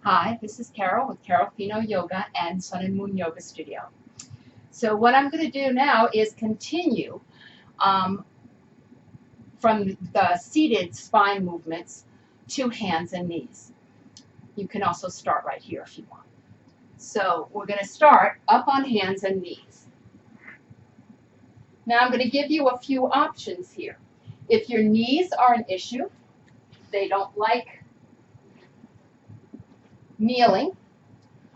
Hi, this is Carol with Confino Yoga and Sun and Moon Yoga Studio. So what I'm going to do now is continue from the seated spine movements to hands and knees. You can also start right here if you want. So we're going to start up on hands and knees. Now I'm going to give you a few options here. If your knees are an issue, they don't like kneeling,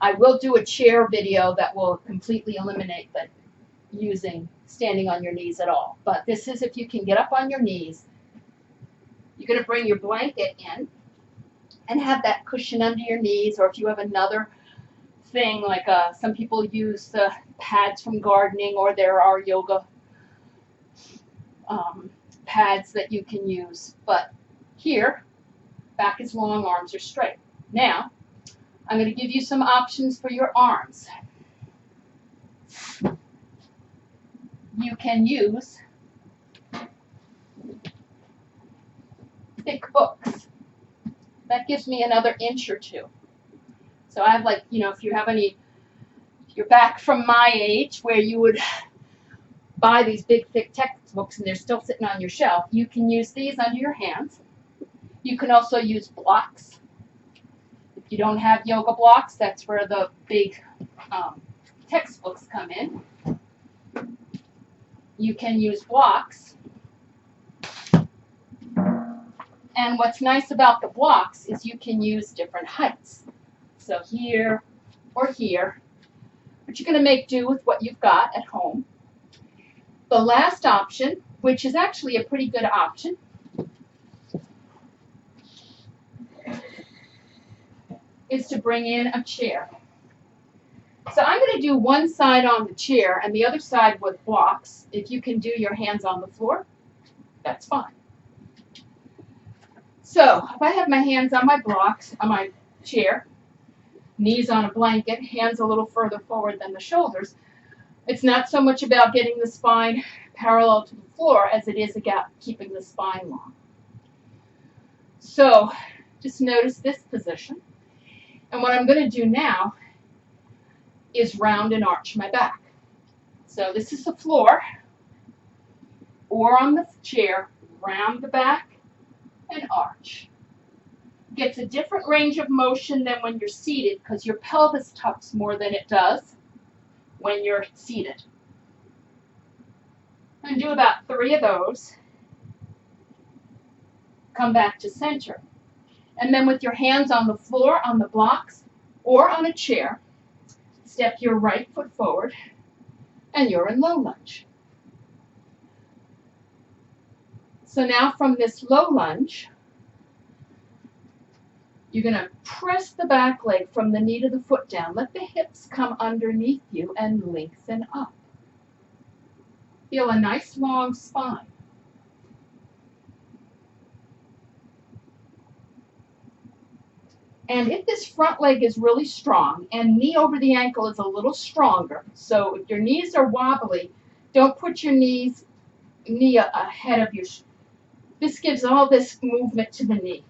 I will do a chair video that will completely eliminate the standing on your knees at all. But this is if you can get up on your knees. You're going to bring your blanket in and have that cushion under your knees, or if you have another thing like some people use the pads from gardening, or there are yoga pads that you can use. But here, back is long, arms are straight. Now, I'm going to give you some options for your arms. You can use thick books. That gives me another inch or two. So I have if you're back from my age where you would buy these big thick textbooks and they're still sitting on your shelf, you can use these under your hands. You can also use blocks. If you don't have yoga blocks, that's where the big textbooks come in. You can use blocks. And what's nice about the blocks is you can use different heights. So here or here, but you're going to make do with what you've got at home. The last option, which is actually a pretty good option, is to bring in a chair. So I'm going to do one side on the chair and the other side with blocks. If you can do your hands on the floor, that's fine. So if I have my hands on my blocks, on my chair, knees on a blanket, hands a little further forward than the shoulders, it's not so much about getting the spine parallel to the floor as it is about keeping the spine long. So just notice this position. And what I'm going to do now is round and arch my back. So this is the floor, or on the chair, round the back and arch. Gets a different range of motion than when you're seated because your pelvis tucks more than it does when you're seated. And do about 3 of those. Come back to center. And then with your hands on the floor, on the blocks, or on a chair, step your right foot forward, and you're in low lunge. So now from this low lunge, you're going to press the back leg from the knee to the foot down. Let the hips come underneath you and lengthen up. Feel a nice long spine. And if this front leg is really strong and knee over the ankle is a little stronger, so if your knees are wobbly, don't put your knee ahead of your. This gives all this movement to the knee.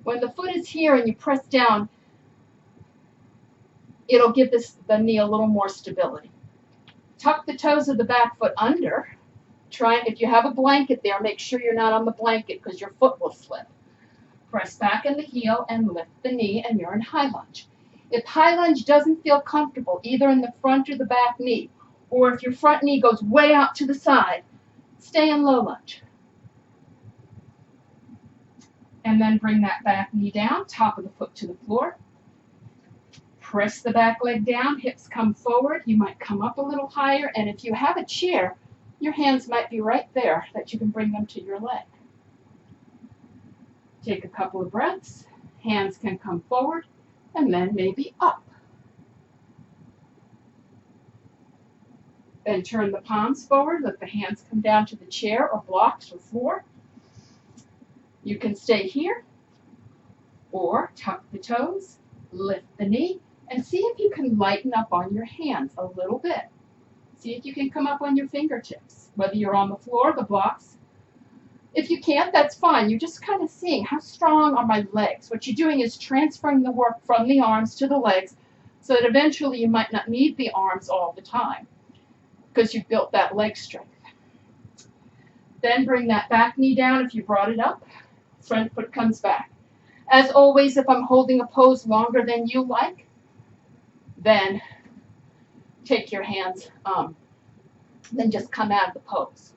When the foot is here and you press down, it'll give the knee a little more stability. Tuck the toes of the back foot under. If you have a blanket there, make sure you're not on the blanket because your foot will slip. Press back in the heel and lift the knee, and you're in high lunge. If high lunge doesn't feel comfortable, either in the front or the back knee, or if your front knee goes way out to the side, stay in low lunge. And then bring that back knee down, top of the foot to the floor. Press the back leg down, hips come forward. You might come up a little higher, and if you have a chair, your hands might be right there that you can bring them to your leg. Take a couple of breaths. Hands can come forward and then maybe up. Then turn the palms forward. Let the hands come down to the chair or blocks or floor. You can stay here or tuck the toes, lift the knee, and see if you can lighten up on your hands a little bit. See if you can come up on your fingertips, whether you're on the floor, the blocks, If you can't, that's fine. You're just kind of seeing how strong are my legs. What you're doing is transferring the work from the arms to the legs so that eventually you might not need the arms all the time because you've built that leg strength. Then bring that back knee down if you brought it up. Front foot comes back. As always, if I'm holding a pose longer than you like, then take your hands, then just come out of the pose.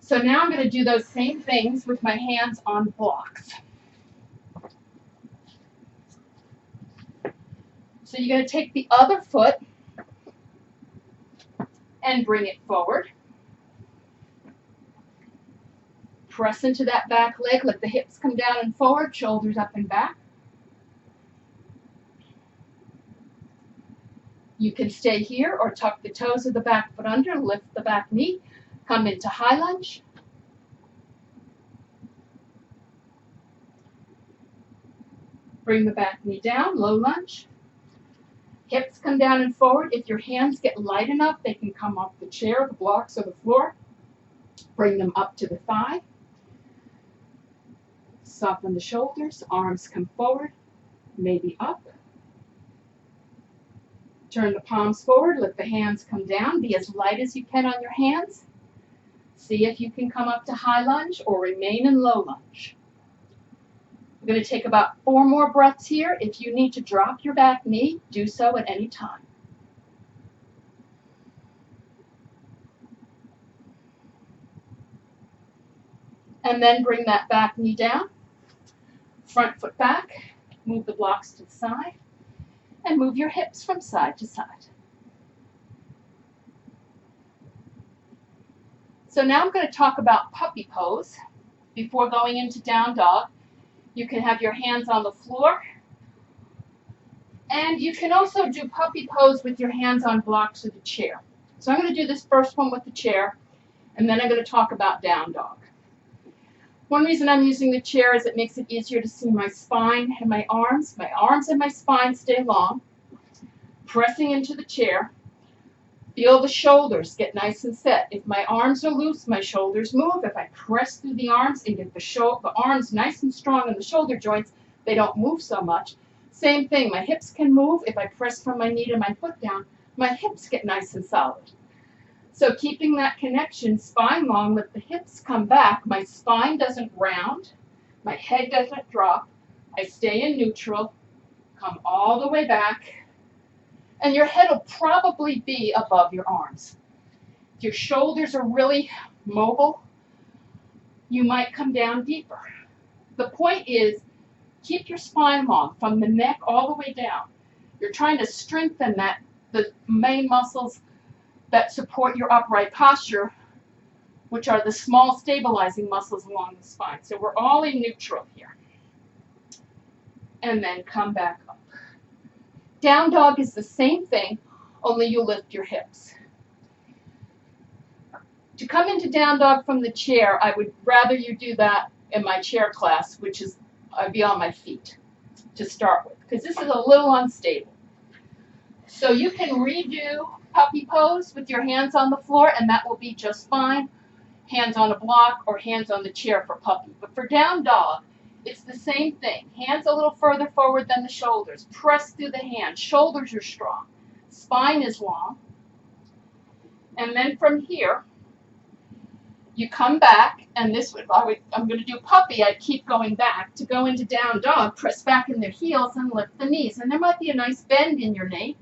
So now I'm going to do those same things with my hands on blocks. So you're going to take the other foot and bring it forward. Press into that back leg, let the hips come down and forward, shoulders up and back. You can stay here or tuck the toes of the back foot under, lift the back knee, come into high lunge. Bring the back knee down, low lunge. Hips come down and forward. If your hands get light enough, they can come off the chair, the blocks, or the floor. Bring them up to the thigh. Soften the shoulders, arms come forward, maybe up. Turn the palms forward, let the hands come down. Be as light as you can on your hands. See if you can come up to high lunge or remain in low lunge. We're going to take about 4 more breaths here. If you need to drop your back knee, do so at any time. And then bring that back knee down. Front foot back. Move the blocks to the side. And move your hips from side to side. So now I'm going to talk about puppy pose. Before going into down dog, you can have your hands on the floor. And you can also do puppy pose with your hands on blocks of the chair. So I'm going to do this first one with the chair, and then I'm going to talk about down dog. One reason I'm using the chair is it makes it easier to see my spine and my arms. My arms and my spine stay long. Pressing into the chair. Feel the shoulders get nice and set. If my arms are loose, my shoulders move. If I press through the arms and get the arms nice and strong in the shoulder joints, they don't move so much. Same thing, my hips can move. If I press from my knee to my foot down, my hips get nice and solid. So keeping that connection, spine long, let the hips come back. My spine doesn't round. My head doesn't drop. I stay in neutral, come all the way back. And your head will probably be above your arms. If your shoulders are really mobile, you might come down deeper. The point is, keep your spine long from the neck all the way down. You're trying to strengthen the main muscles that support your upright posture, which are the small stabilizing muscles along the spine. So we're all in neutral here. And then come back up. Down dog is the same thing, only you lift your hips. To come into down dog from the chair, I would rather you do that in my chair class, which is I'd be on my feet to start with, because this is a little unstable. So you can redo puppy pose with your hands on the floor, and that will be just fine. Hands on a block or hands on the chair for puppy. But for down dog, it's the same thing. Hands a little further forward than the shoulders. Press through the hands. Shoulders are strong. Spine is long. And then from here, you come back, and I'm going to do puppy. I keep going back. To go into down dog, press back in their heels and lift the knees. And there might be a nice bend in your knee.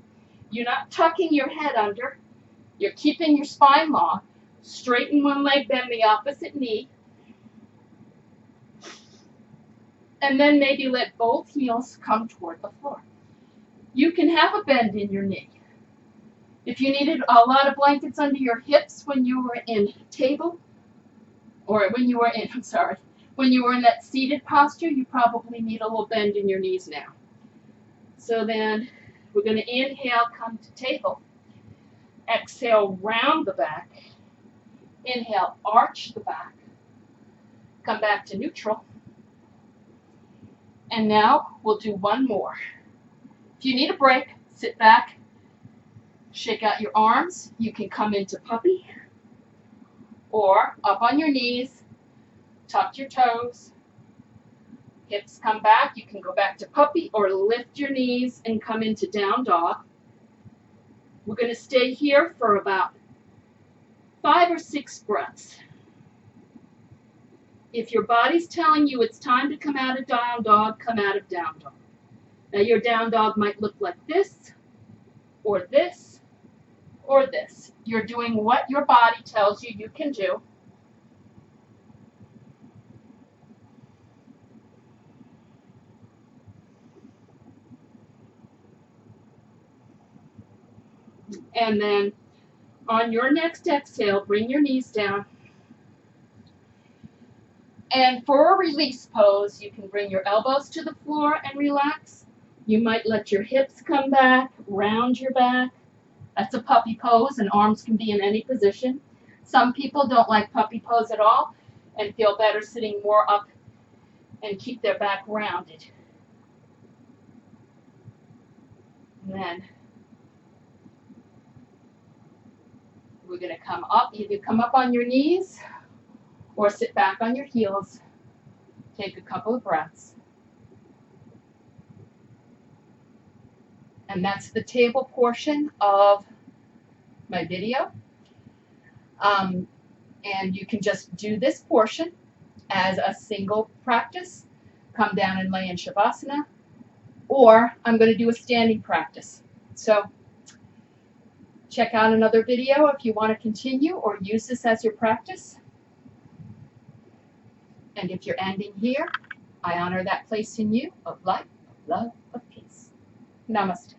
You're not tucking your head under. You're keeping your spine long. Straighten one leg, bend the opposite knee. And then maybe let both heels come toward the floor. You can have a bend in your knee. If you needed a lot of blankets under your hips when you were in table, or when you were in that seated posture, you probably need a little bend in your knees now. So then we're going to inhale, come to table. Exhale, round the back. Inhale, arch the back. Come back to neutral. And now we'll do one more. If you need a break, sit back, shake out your arms. You can come into puppy or up on your knees tuck your toes. Hips come back. You can go back to puppy or lift your knees and come into down dog. We're going to stay here for about 5 or 6 breaths. If your body's telling you it's time to come out of down dog, come out of down dog. Now your down dog might look like this, or this, or this. You're doing what your body tells you you can do. And then on your next exhale, bring your knees down. And for a release pose, you can bring your elbows to the floor and relax. You might let your hips come back, round your back. That's a puppy pose, and arms can be in any position. Some people don't like puppy pose at all and feel better sitting more up and keep their back rounded. And then we're going to come up. Either come up on your knees or sit back on your heels. Take a couple of breaths. And that's the table portion of my video. And you can just do this portion as a single practice. Come down and lay in Shavasana. Or I'm going to do a standing practice. So check out another video if you want to continue or use this as your practice. And if you're ending here, I honor that place in you of light, of love, of peace. Namaste.